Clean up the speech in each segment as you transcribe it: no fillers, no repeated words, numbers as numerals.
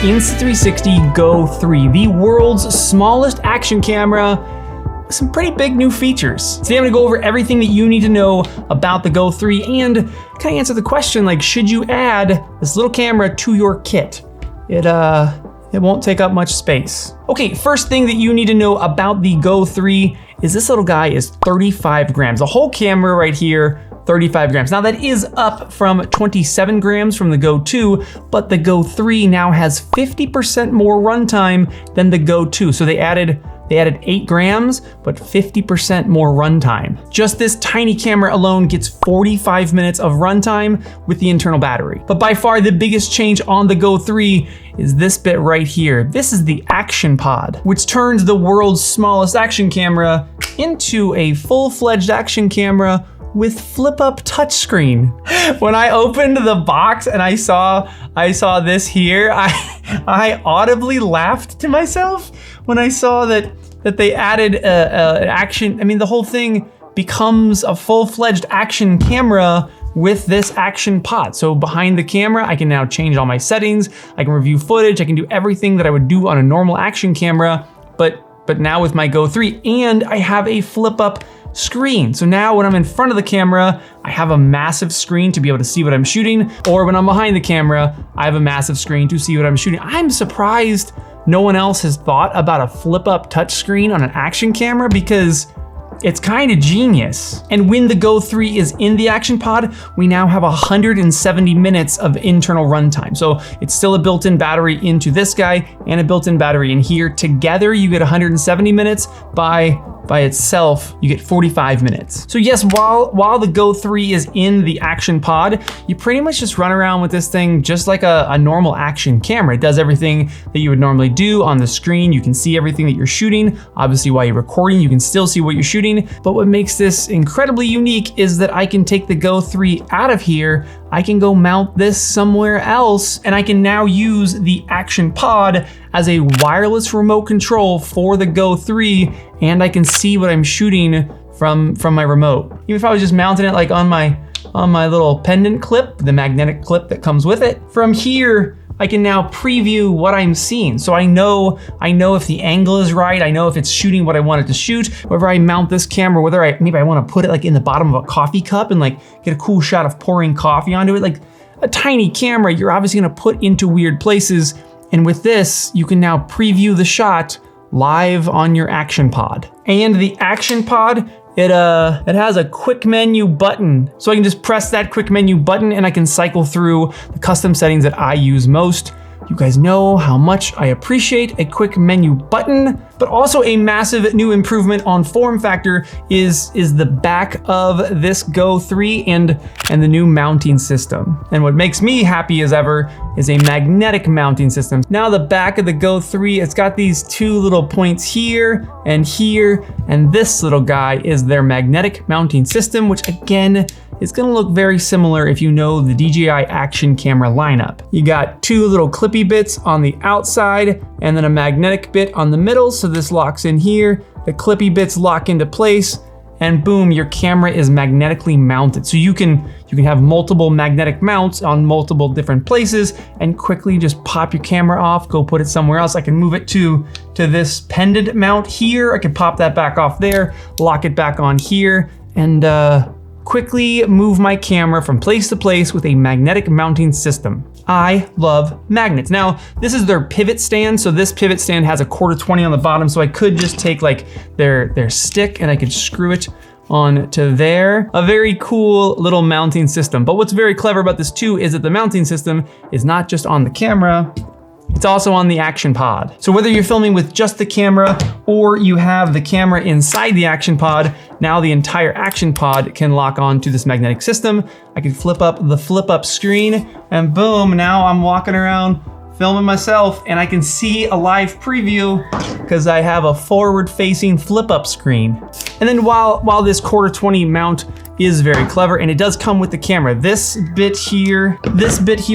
Insta360 GO 3, the world's smallest action camera with some pretty big new features. Today I'm gonna go over everything that you need to know about the GO 3 and kind of answer the question, like, should you add this little camera to your kit? It won't take up much space. Okay, first thing that you need to know about the GO 3 is this little guy is 35 grams. The whole camera right here, 35 grams. Now that is up from 27 grams from the GO 2, but the GO 3 now has 50% more runtime than the GO 2. So they added 8 grams, but 50% more runtime. Just this tiny camera alone gets 45 minutes of runtime with the internal battery. But by far the biggest change on the GO 3 is this bit right here. This is the Action Pod, which turns the world's smallest action camera into a full-fledged action camera with flip-up touchscreen. When I opened the box and I saw this here, I audibly laughed to myself when I saw that they added action. I mean, the whole thing becomes a full-fledged action camera with this Action Pod. So behind the camera, I can now change all my settings. I can review footage. I can do everything that I would do on a normal action camera, but now with my GO 3, and I have a flip-up screen. So now when I'm in front of the camera, I have a massive screen to be able to see what I'm shooting, or when I'm behind the camera, I have a massive screen to see what I'm shooting. I'm surprised no one else has thought about a flip-up touchscreen on an action camera because it's kind of genius. And when the GO 3 is in the Action Pod, we now have 170 minutes of internal runtime. So it's still a built-in battery into this guy and a built-in battery in here. Together, you get 170 minutes. By itself, you get 45 minutes. So yes, while the GO 3 is in the Action Pod, you pretty much just run around with this thing just like a normal action camera. It does everything that you would normally do on the screen. You can see everything that you're shooting. Obviously, while you're recording, you can still see what you're shooting. But what makes this incredibly unique is that I can take the GO 3 out of here. I can go mount this somewhere else, and I can now use the Action Pod as a wireless remote control for the GO 3, and I can see what I'm shooting from my remote. Even if I was just mounting it like on my little pendant clip, the magnetic clip that comes with it, from here, I can now preview what I'm seeing. So I know if the angle is right, I know if it's shooting what I want it to shoot. Wherever I mount this camera, whether maybe I want to put it like in the bottom of a coffee cup and like get a cool shot of pouring coffee onto it. Like a tiny camera, you're obviously gonna put into weird places. And with this, you can now preview the shot live on your Action Pod. And the Action Pod, it has a quick menu button. So I can just press that quick menu button and I can cycle through the custom settings that I use most. You guys know how much I appreciate a quick menu button, but also a massive new improvement on form factor is the back of this GO 3 and the new mounting system. And what makes me happy as ever is a magnetic mounting system. Now the back of the GO 3, it's got these two little points here, and this little guy is their magnetic mounting system, which again, it's gonna look very similar if you know the DJI action camera lineup. You got two little clippy bits on the outside and then a magnetic bit on the middle. So this locks in here, the clippy bits lock into place, and boom, your camera is magnetically mounted. So you can have multiple magnetic mounts on multiple different places and quickly just pop your camera off, go put it somewhere else. I can move it to this pendant mount here. I can pop that back off there, lock it back on here, and quickly move my camera from place to place with a magnetic mounting system. I love magnets. Now, this is their pivot stand. So this pivot stand has a 1/4-20 on the bottom. So I could just take like their stick and I could screw it on to there. A very cool little mounting system. But what's very clever about this too is that the mounting system is not just on the camera, it's also on the Action Pod. So whether you're filming with just the camera or you have the camera inside the Action Pod, now the entire Action Pod can lock on to this magnetic system. I can flip up the flip up screen and boom, now I'm walking around filming myself and I can see a live preview because I have a forward facing flip up screen. And then while this 1/4-20 mount is very clever and it does come with the camera, this bit here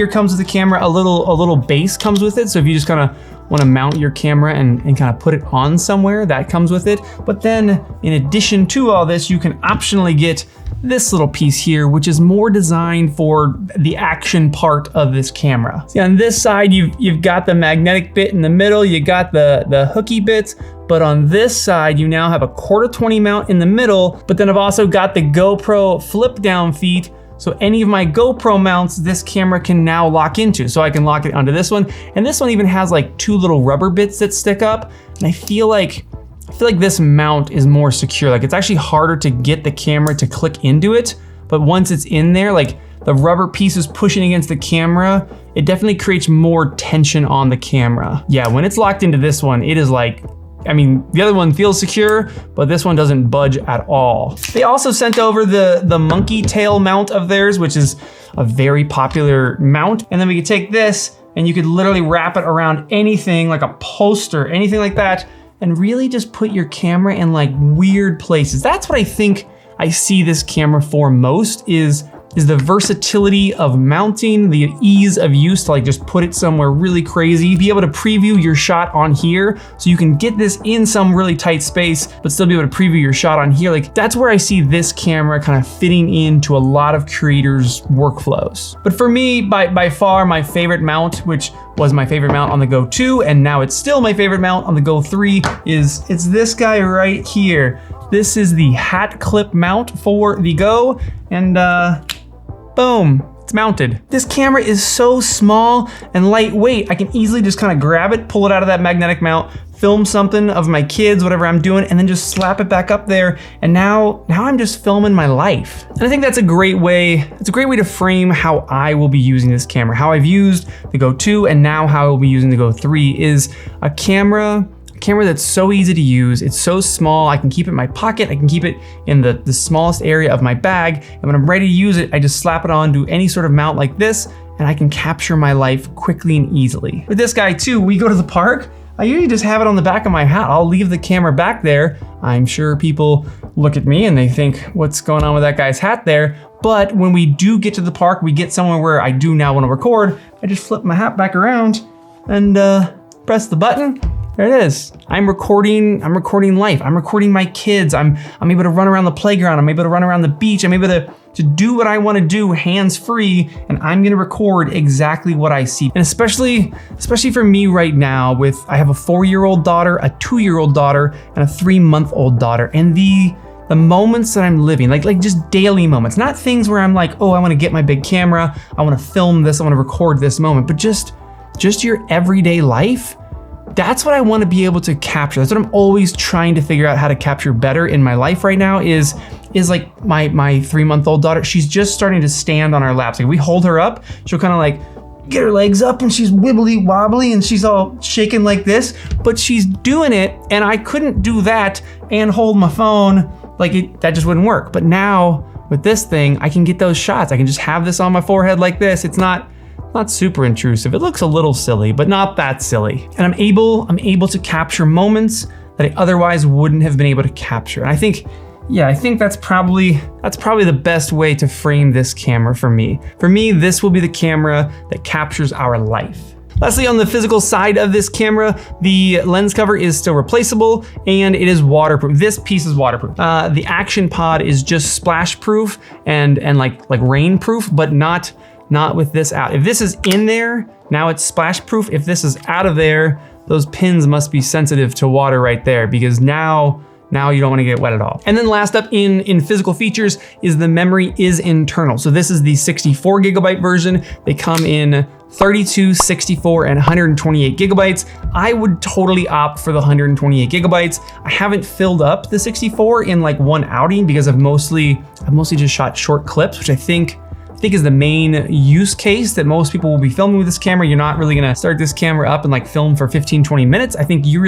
comes with the camera, a little base comes with it. So if you just kind of want to mount your camera and kind of put it on somewhere, that comes with it. But then in addition to all this, you can optionally get this little piece here, which is more designed for the action part of this camera. See, on this side, you've got the magnetic bit in the middle, you got the hooky bits, but on this side, you now have a 1/4-20 mount in the middle, but then I've also got the GoPro flip down feet. So any of my GoPro mounts, this camera can now lock into. So I can lock it onto this one. And this one even has like 2 little rubber bits that stick up. And I feel like this mount is more secure. Like it's actually harder to get the camera to click into it. But once it's in there, like the rubber piece is pushing against the camera, it definitely creates more tension on the camera. Yeah, when it's locked into this one, it is like, I mean, the other one feels secure, but this one doesn't budge at all. They also sent over the monkey tail mount of theirs, which is a very popular mount. And then we could take this and you could literally wrap it around anything like a poster, anything like that, and really just put your camera in like weird places. That's what I think I see this camera for most is the versatility of mounting, the ease of use to like just put it somewhere really crazy, be able to preview your shot on here so you can get this in some really tight space, but still be able to preview your shot on here. Like that's where I see this camera kind of fitting into a lot of creators' workflows. But for me, by far my favorite mount, which was my favorite mount on the Go 2, and now it's still my favorite mount on the Go 3, it's this guy right here. This is the hat clip mount for the Go, and boom, it's mounted. This camera is so small and lightweight. I can easily just kind of grab it, pull it out of that magnetic mount, film something of my kids, whatever I'm doing, and then just slap it back up there. And now I'm just filming my life. And I think that's a great way to frame how I will be using this camera. How I've used the Go 2 and now how I will be using the Go 3 is a camera that's so easy to use. It's so small. I can keep it in my pocket. I can keep it in the smallest area of my bag. And when I'm ready to use it, I just slap it on to any sort of mount like this, and I can capture my life quickly and easily. With this guy too, we go to the park, I usually just have it on the back of my hat. I'll leave the camera back there. I'm sure people look at me and they think, what's going on with that guy's hat there? But when we do get to the park, we get somewhere where I do now want to record, I just flip my hat back around and press the button. There it is. I'm recording life. I'm recording my kids. I'm able to run around the playground. I'm able to run around the beach. I'm able to do what I want to do hands-free, and I'm gonna record exactly what I see. And especially for me right now, I have a 4-year-old daughter, a 2-year-old daughter, and a 3-month-old daughter. And the moments that I'm living, like just daily moments, not things where I'm like, oh, I wanna get my big camera, I wanna film this, I wanna record this moment, but just your everyday life. That's what I want to be able to capture. That's what I'm always trying to figure out how to capture better in my life right now is like my 3-month-old daughter. She's just starting to stand on our laps. Like we hold her up, she'll kind of like get her legs up and she's wibbly wobbly and she's all shaking like this, but she's doing it and I couldn't do that and hold my phone. That just wouldn't work. But now with this thing, I can get those shots. I can just have this on my forehead like this. It's not super intrusive. It looks a little silly, but not that silly. And I'm able to capture moments that I otherwise wouldn't have been able to capture. And I think that's probably the best way to frame this camera for me. For me, this will be the camera that captures our life. Lastly, on the physical side of this camera, the lens cover is still replaceable and it is waterproof. This piece is waterproof. The action pod is just splash proof and like rain proof, but not with this out. If this is in there, now it's splash proof. If this is out of there, those pins must be sensitive to water right there because now you don't want to get wet at all. And then last up in physical features is the memory is internal. So this is the 64 gigabyte version. They come in 32, 64, and 128 gigabytes. I would totally opt for the 128 gigabytes. I haven't filled up the 64 in like one outing because I've mostly just shot short clips, which I think is the main use case that most people will be filming with this camera. You're not really gonna start this camera up and like film for 15, 20 minutes. I think you're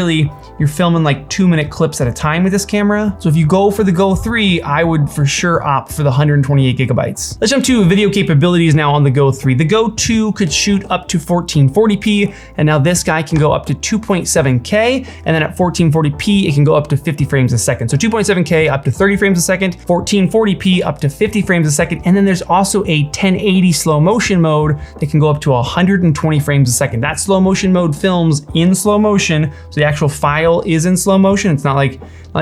filming like 2-minute clips at a time with this camera. So if you go for the Go 3, I would for sure opt for the 128 gigabytes. Let's jump to video capabilities now on the Go 3. The Go 2 could shoot up to 1440p, and now this guy can go up to 2.7K, and then at 1440p, it can go up to 50 frames a second. So 2.7K up to 30 frames a second, 1440p up to 50 frames a second, and then there's also a a 1080 slow motion mode that can go up to 120 frames a second. That slow motion mode films in slow motion, so the actual file is in slow motion. It's not like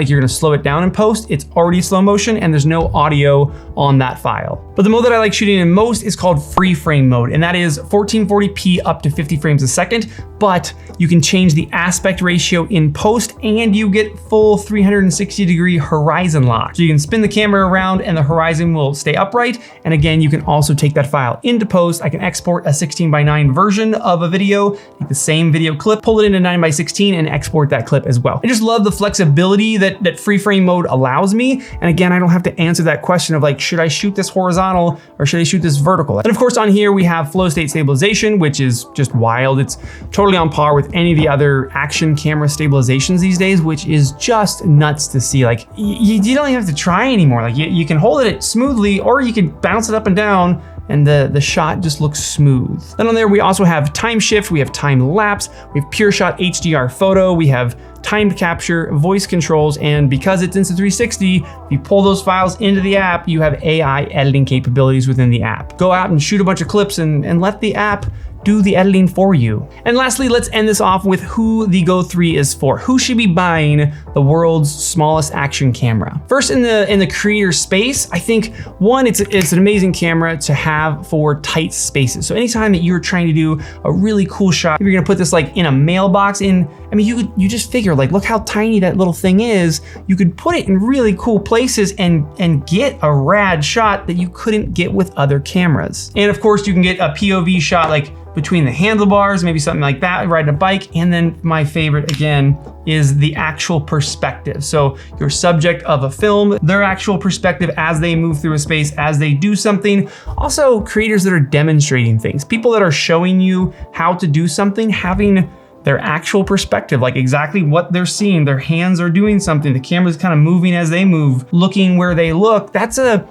you're gonna slow it down in post. It's already slow motion and there's no audio on that file. But the mode that I like shooting in most is called free frame mode, and that is 1440p up to 50 frames a second, but you can change the aspect ratio in post and you get full 360-degree horizon lock. So you can spin the camera around and the horizon will stay upright. And again, you can also take that file into post. I can export a 16:9 version of a video, take the same video clip, pull it into 9:16 and export that clip as well. I just love the flexibility that free frame mode allows me. And again, I don't have to answer that question of like, should I shoot this horizontal or should I shoot this vertical? And of course on here we have flow state stabilization, which is just wild. It's totally on par with any of the other action camera stabilizations these days, which is just nuts to see. Like you don't even have to try anymore. Like you can hold it smoothly or you can bounce it up and down and the shot just looks smooth. Then on there we also have time shift, we have time lapse, we have pure shot HDR photo, we have timed capture, voice controls, and because it's Insta360, if you pull those files into the app, you have AI editing capabilities within the app. Go out and shoot a bunch of clips and let the app do the editing for you. And lastly, let's end this off with who the Go 3 is for. Who should be buying the world's smallest action camera? First, in the creator space, I think one, it's an amazing camera to have for tight spaces. So anytime that you're trying to do a really cool shot, if you're gonna put this like in a mailbox I mean, you just figure like, look how tiny that little thing is. You could put it in really cool places and get a rad shot that you couldn't get with other cameras. And of course you can get a POV shot like between the handlebars, maybe something like that, riding a bike. And then my favorite again is the actual perspective. So your subject of a film, their actual perspective as they move through a space, as they do something. Also creators that are demonstrating things, people that are showing you how to do something, having their actual perspective, like exactly what they're seeing. Their hands are doing something. The camera's kind of moving as they move, looking where they look. That's a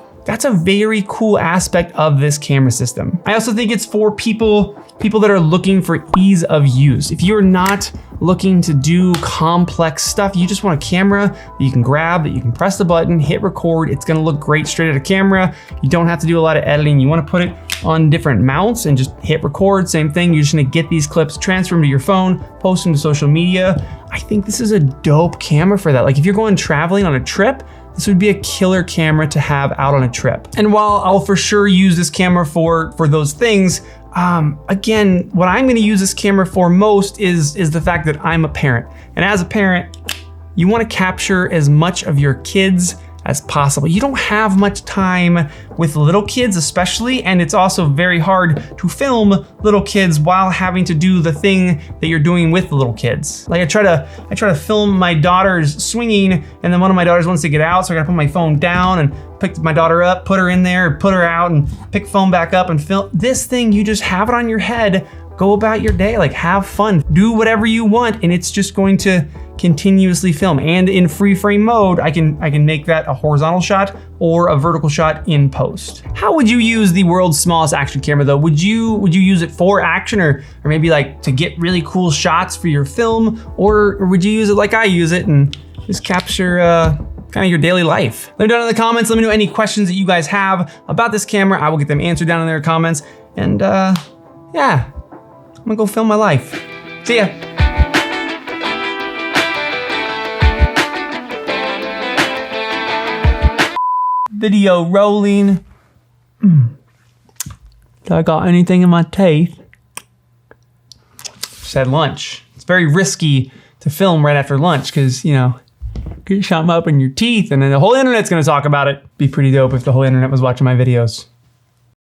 very cool aspect of this camera system. I also think it's for people that are looking for ease of use. If you're not looking to do complex stuff, you just want a camera that you can grab, that you can press the button, hit record. It's gonna look great straight at a camera. You don't have to do a lot of editing. You wanna put it on different mounts and just hit record, same thing. You're just gonna get these clips, transfer them to your phone, post them to social media. I think this is a dope camera for that. Like if you're going traveling on a trip, this would be a killer camera to have out on a trip. And while I'll for sure use this camera for those things, again, what I'm gonna use this camera for most is the fact that I'm a parent. And as a parent, you wanna capture as much of your kids as possible. You don't have much time with little kids especially, and it's also very hard to film little kids while having to do the thing that you're doing with the little kids. Like I try to film my daughters swinging, and then one of my daughters wants to get out, so I gotta put my phone down and pick my daughter up, put her in there, put her out, and pick phone back up and film. This thing, you just have it on your head, go about your day, like have fun, do whatever you want, and it's just going to continuously film. And in free frame mode, I can make that a horizontal shot or a vertical shot in post. How would you use the world's smallest action camera though? Would you use it for action or maybe like to get really cool shots for your film? Or would you use it like I use it and just capture kind of your daily life? Let me know down in the comments. Let me know any questions that you guys have about this camera. I will get them answered down in their comments. And yeah, I'm gonna go film my life. See ya. Video rolling. Do I got anything in my teeth? Just had lunch. It's very risky to film right after lunch because, you know, get something up in your teeth and then the whole internet's gonna talk about it. Be pretty dope if the whole internet was watching my videos.